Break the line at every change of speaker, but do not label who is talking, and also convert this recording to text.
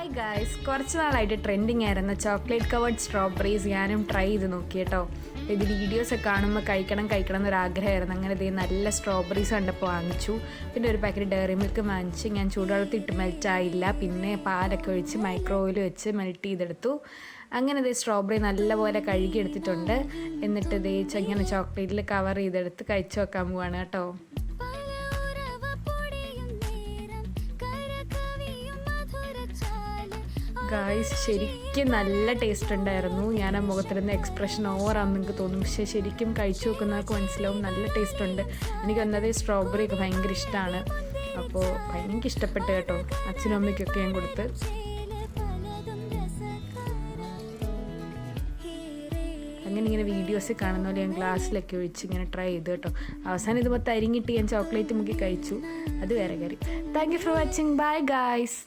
Hi guys, കുറച്ച് നാളായിട്ട് trending ആയിരുന്ന ചോക്ലേറ്റ് കവേർഡ് സ്ട്രോബെറീസ് ഞാനും ട്രൈ ചെയ്ത് നോക്കി കേട്ടോ. ഇത് വീഡിയോസൊക്കെ കാണുമ്പോൾ കഴിക്കണം എന്നൊരാഗ്രഹമായിരുന്നു. അങ്ങനെ ഇത് നല്ല സ്ട്രോബെറീസ് കണ്ടപ്പോൾ വാങ്ങിച്ചു. പിന്നെ ഒരു പാക്കറ്റ് ഡയറി മിൽക്ക് വാങ്ങിച്ച് ഞാൻ ചൂടുവെള്ളത്തിട്ട് മെൽറ്റ് ആയില്ല. പിന്നെ പാലൊക്കെ ഒഴിച്ച് മൈക്രോവേവിൽ വെച്ച് മെൽറ്റ് ചെയ്തെടുത്തു. അങ്ങനെ ഇത് സ്ട്രോബെറി നല്ലപോലെ കഴുകി എടുത്തിട്ടുണ്ട്. എന്നിട്ട് ഇത് ഇങ്ങനെ ചോക്ലേറ്റിൽ കവർ ചെയ്തെടുത്ത് കഴിച്ചു വെക്കാൻ പോവാണ് കേട്ടോ. ഗായ്സ്, ശരിക്കും നല്ല ടേസ്റ്റ് ഉണ്ടായിരുന്നു. ഞാൻ ആ മുഖത്തിരുന്ന എക്സ്പ്രഷൻ ഓവറാണെന്ന് എനിക്ക് തോന്നും, പക്ഷേ ശരിക്കും കഴിച്ചു നോക്കുന്നവർക്ക് മനസ്സിലാവും നല്ല ടേസ്റ്റ് ഉണ്ട്. എനിക്ക് ഒന്നത് സ്ട്രോബെറി ഒക്കെ ഭയങ്കര ഇഷ്ടമാണ്. അപ്പോൾ എനിക്ക് ഇഷ്ടപ്പെട്ടു കേട്ടോ. അച്ഛനും അമ്മയ്ക്കൊക്കെ ഞാൻ കൊടുത്ത്. അങ്ങനെ ഇങ്ങനെ വീഡിയോസ് കാണുന്ന പോലെ ഞാൻ ഗ്ലാസ്സിലൊക്കെ ഒഴിച്ച് ഇങ്ങനെ ട്രൈ ചെയ്തു കേട്ടോ. അവസാനം ഇത് മൊത്തം അരിഞ്ഞിട്ട് ഞാൻ ചോക്ലേറ്റ് മുക്കി കഴിച്ചു. അത് വേറെ കാര്യം. Thank you for watching. Bye guys.